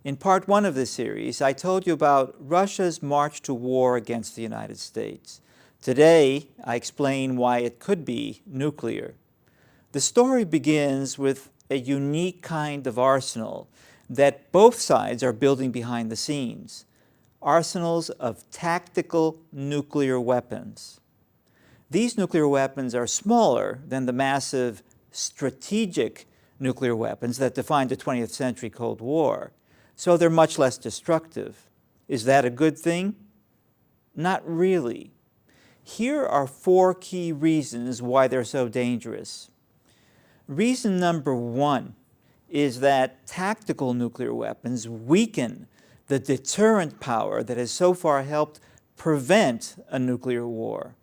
In part one of this series, I told you about Russia's march to war against the United States. Today, I explain why it could be nuclear. The story begins with a unique kind of arsenal that both sides are building behind the scenes. Arsenals of tactical nuclear weapons. These nuclear weapons are smaller than the massive strategic nuclear weapons that defined the 20th century Cold War, so they're much less destructive. Is that a good thing? Not really. Here are 4 key reasons why they're so dangerous. Reason number 1 is that tactical nuclear weapons weaken the deterrent power that has so far helped prevent a nuclear war.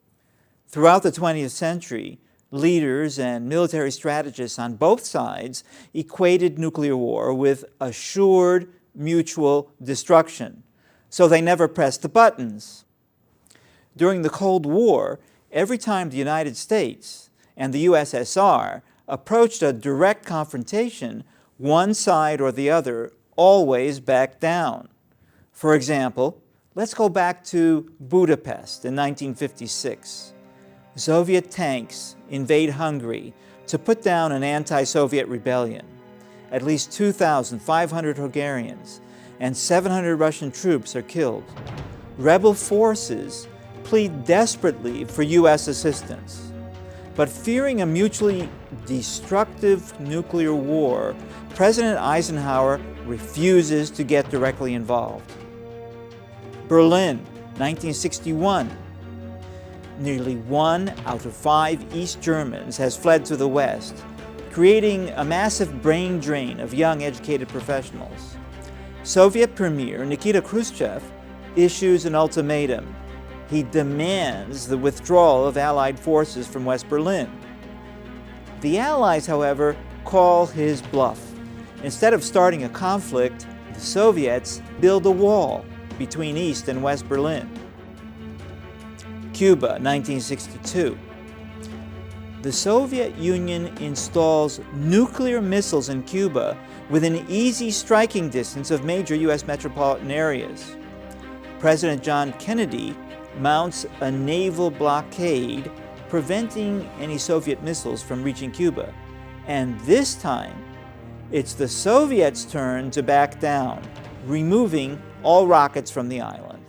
Throughout the 20th century, leaders and military strategists on both sides equated nuclear war with assured mutual destruction, so they never pressed the buttons. During the Cold War, every time the United States and the USSR approached a direct confrontation, one side or the other always backed down. For example, let's go back to Budapest in 1956. Soviet tanks invade Hungary to put down an anti-Soviet rebellion. At least 2,500 Hungarians and 700 Russian troops are killed. Rebel forces plead desperately for U.S. assistance. But fearing a mutually destructive nuclear war, President Eisenhower refuses to get directly involved. Berlin, 1961. Nearly 1 out of 5 East Germans has fled to the West, creating a massive brain drain of young educated professionals. Soviet Premier Nikita Khrushchev issues an ultimatum. He demands the withdrawal of Allied forces from West Berlin. The Allies, however, call his bluff. Instead of starting a conflict, the Soviets build a wall between East and West Berlin. Cuba, 1962. The Soviet Union installs nuclear missiles in Cuba within easy striking distance of major U.S. metropolitan areas. President John Kennedy mounts a naval blockade preventing any Soviet missiles from reaching Cuba. And this time, it's the Soviets' turn to back down, removing all rockets from the island.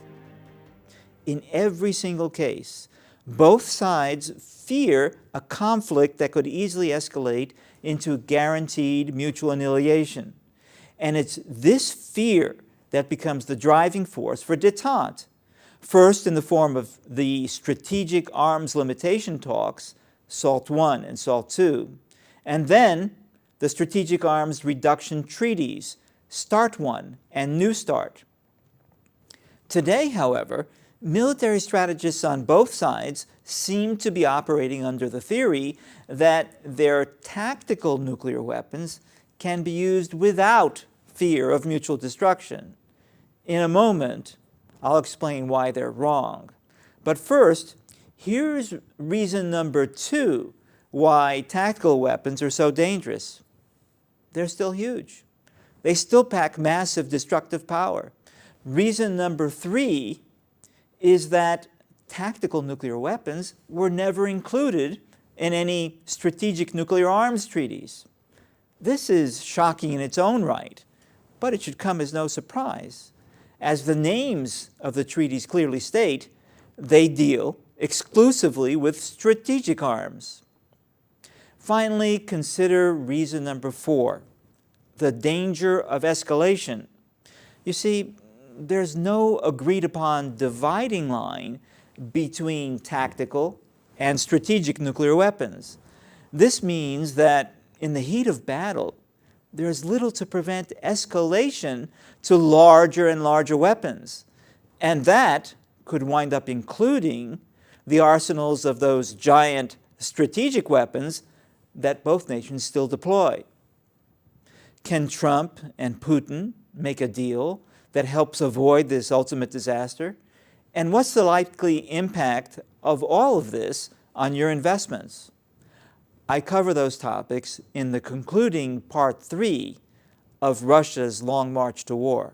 In every single case, both sides fear a conflict that could easily escalate into guaranteed mutual annihilation. And it's this fear that becomes the driving force for détente, first in the form of the strategic arms limitation talks, SALT I and SALT II, and then the strategic arms reduction treaties, START I and New START. Today, however, military strategists on both sides seem to be operating under the theory that their tactical nuclear weapons can be used without fear of mutual destruction. In a moment, I'll explain why they're wrong. But first, here's reason number 2 why tactical weapons are so dangerous. They're still huge. They still pack massive destructive power. Reason number 3 is that tactical nuclear weapons were never included in any strategic nuclear arms treaties. This is shocking in its own right, but it should come as no surprise. As the names of the treaties clearly state, they deal exclusively with strategic arms. Finally, consider reason number 4, the danger of escalation. You see, there's no agreed upon dividing line between tactical and strategic nuclear weapons. This means that in the heat of battle, there's little to prevent escalation to larger and larger weapons. And that could wind up including the arsenals of those giant strategic weapons that both nations still deploy. Can Trump and Putin make a deal that helps avoid this ultimate disaster? And what's the likely impact of all of this on your investments? I cover those topics in the concluding part 3 of Russia's long march to war.